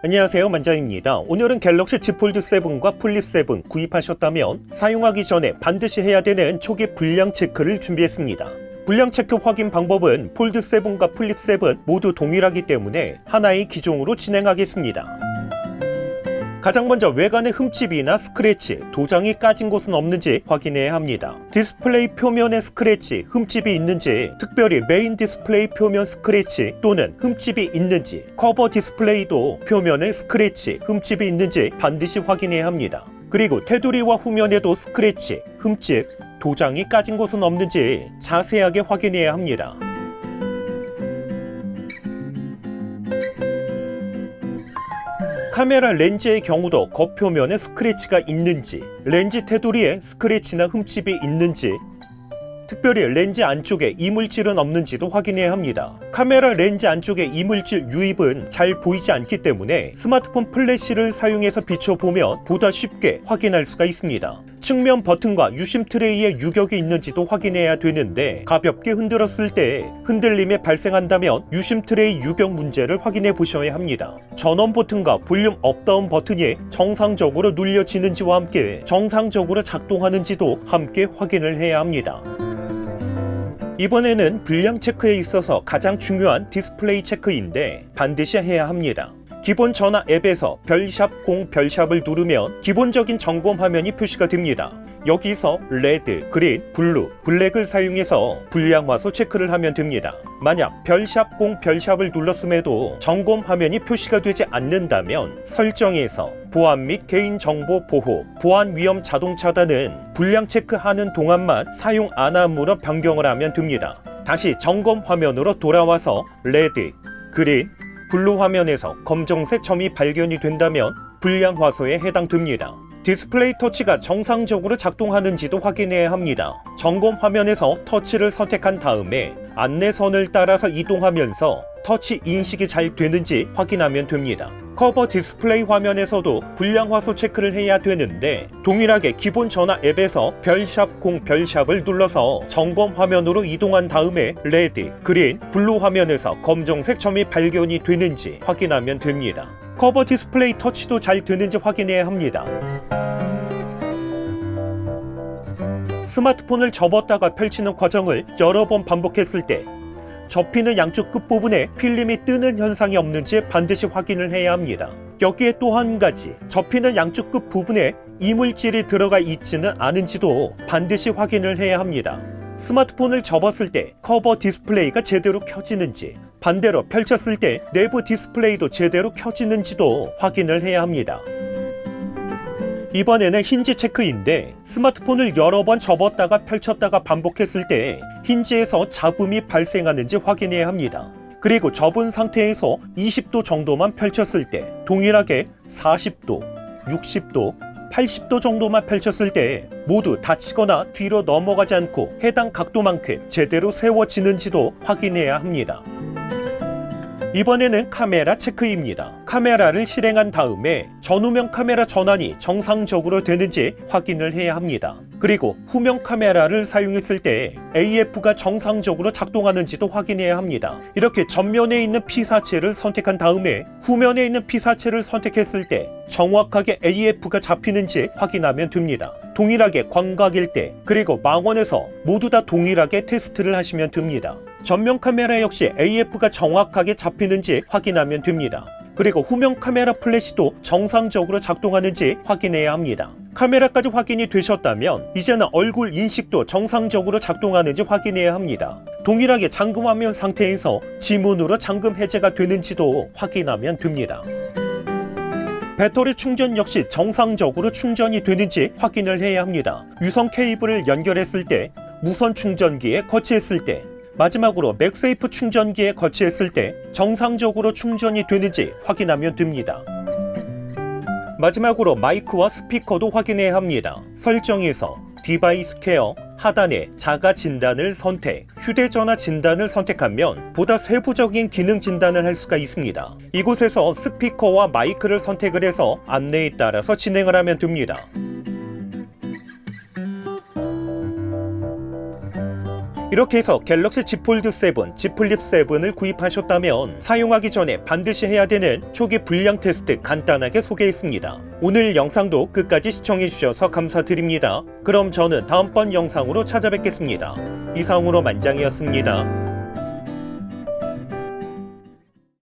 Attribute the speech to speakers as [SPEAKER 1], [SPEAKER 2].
[SPEAKER 1] 안녕하세요, 만장입니다. 오늘은 갤럭시 Z 폴드 7과 플립 7 구입하셨다면 사용하기 전에 반드시 해야 되는 초기 불량 체크를 준비했습니다. 불량 체크 확인 방법은 폴드 7과 플립 7 모두 동일하기 때문에 하나의 기종으로 진행하겠습니다. 가장 먼저 외관의 흠집이나 스크래치, 도장이 까진 곳은 없는지 확인해야 합니다. 디스플레이 표면에 스크래치, 흠집이 있는지, 특별히 메인 디스플레이 표면 스크래치 또는 흠집이 있는지, 커버 디스플레이도 표면에 스크래치, 흠집이 있는지 반드시 확인해야 합니다. 그리고 테두리와 후면에도 스크래치, 흠집, 도장이 까진 곳은 없는지 자세하게 확인해야 합니다. 카메라 렌즈의 경우도 겉표면에 스크래치가 있는지, 렌즈 테두리에 스크래치나 흠집이 있는지, 특별히 렌즈 안쪽에 이물질은 없는지도 확인해야 합니다. 카메라 렌즈 안쪽에 이물질 유입은 잘 보이지 않기 때문에 스마트폰 플래시를 사용해서 비춰보면 보다 쉽게 확인할 수가 있습니다. 측면 버튼과 유심 트레이에 유격이 있는지도 확인해야 되는데 가볍게 흔들었을 때 흔들림이 발생한다면 유심 트레이 유격 문제를 확인해 보셔야 합니다. 전원 버튼과 볼륨 업다운 버튼이 정상적으로 눌려지는지와 함께 정상적으로 작동하는지도 함께 확인을 해야 합니다. 이번에는 불량 체크에 있어서 가장 중요한 디스플레이 체크인데 반드시 해야 합니다. 기본 전화 앱에서 별샵 0 별샵을 누르면 기본적인 점검 화면이 표시가 됩니다. 여기서 레드, 그린, 블루, 블랙을 사용해서 불량 화소 체크를 하면 됩니다. 만약 별샵 0 별샵을 눌렀음에도 점검 화면이 표시가 되지 않는다면 설정에서 보안 및 개인정보 보호, 보안 위험 자동 차단은 불량 체크하는 동안만 사용 안 함으로 변경을 하면 됩니다. 다시 점검 화면으로 돌아와서 레드, 그린, 블루 화면에서 검정색 점이 발견이 된다면 불량 화소에 해당됩니다. 디스플레이 터치가 정상적으로 작동하는지도 확인해야 합니다. 점검 화면에서 터치를 선택한 다음에 안내선을 따라서 이동하면서 터치 인식이 잘 되는지 확인하면 됩니다. 커버 디스플레이 화면에서도 불량 화소 체크를 해야 되는데 동일하게 기본 전화 앱에서 별샵 0 별샵을 눌러서 점검 화면으로 이동한 다음에 레드, 그린, 블루 화면에서 검정색 점이 발견이 되는지 확인하면 됩니다. 커버 디스플레이 터치도 잘 되는지 확인해야 합니다. 스마트폰을 접었다가 펼치는 과정을 여러 번 반복했을 때 접히는 양쪽 끝부분에 필름이 뜨는 현상이 없는지 반드시 확인을 해야 합니다. 여기에 또 한 가지, 접히는 양쪽 끝부분에 이물질이 들어가 있지는 않은지도 반드시 확인을 해야 합니다. 스마트폰을 접었을 때 커버 디스플레이가 제대로 켜지는지, 반대로 펼쳤을 때 내부 디스플레이도 제대로 켜지는지도 확인을 해야 합니다. 이번에는 힌지 체크인데 스마트폰을 여러 번 접었다가 펼쳤다가 반복했을 때 힌지에서 잡음이 발생하는지 확인해야 합니다. 그리고 접은 상태에서 20도 정도만 펼쳤을 때 동일하게 40도, 60도, 80도 정도만 펼쳤을 때 모두 닫히거나 뒤로 넘어가지 않고 해당 각도만큼 제대로 세워지는지도 확인해야 합니다. 이번에는 카메라 체크입니다. 카메라를 실행한 다음에 전후면 카메라 전환이 정상적으로 되는지 확인을 해야 합니다. 그리고 후면 카메라를 사용했을 때 AF가 정상적으로 작동하는지도 확인해야 합니다. 이렇게 전면에 있는 피사체를 선택한 다음에 후면에 있는 피사체를 선택했을 때 정확하게 AF가 잡히는지 확인하면 됩니다. 동일하게 광각일 때 그리고 망원에서 모두 다 동일하게 테스트를 하시면 됩니다. 전면 카메라 역시 AF가 정확하게 잡히는지 확인하면 됩니다. 그리고 후면 카메라 플래시도 정상적으로 작동하는지 확인해야 합니다. 카메라까지 확인이 되셨다면 이제는 얼굴 인식도 정상적으로 작동하는지 확인해야 합니다. 동일하게 잠금 화면 상태에서 지문으로 잠금 해제가 되는지도 확인하면 됩니다. 배터리 충전 역시 정상적으로 충전이 되는지 확인을 해야 합니다. 유선 케이블을 연결했을 때, 무선 충전기에 거치했을 때, 마지막으로 맥세이프 충전기에 거치했을 때 정상적으로 충전이 되는지 확인하면 됩니다. 마지막으로 마이크와 스피커도 확인해야 합니다. 설정에서 디바이스 케어, 하단에 자가 진단을 선택, 휴대전화 진단을 선택하면 보다 세부적인 기능 진단을 할 수가 있습니다. 이곳에서 스피커와 마이크를 선택을 해서 안내에 따라서 진행을 하면 됩니다. 이렇게 해서 갤럭시 Z 폴드 7, Z 플립 7을 구입하셨다면 사용하기 전에 반드시 해야 되는 초기 불량 테스트 간단하게 소개했습니다. 오늘 영상도 끝까지 시청해주셔서 감사드립니다. 그럼 저는 다음번 영상으로 찾아뵙겠습니다. 이상으로 만장이었습니다.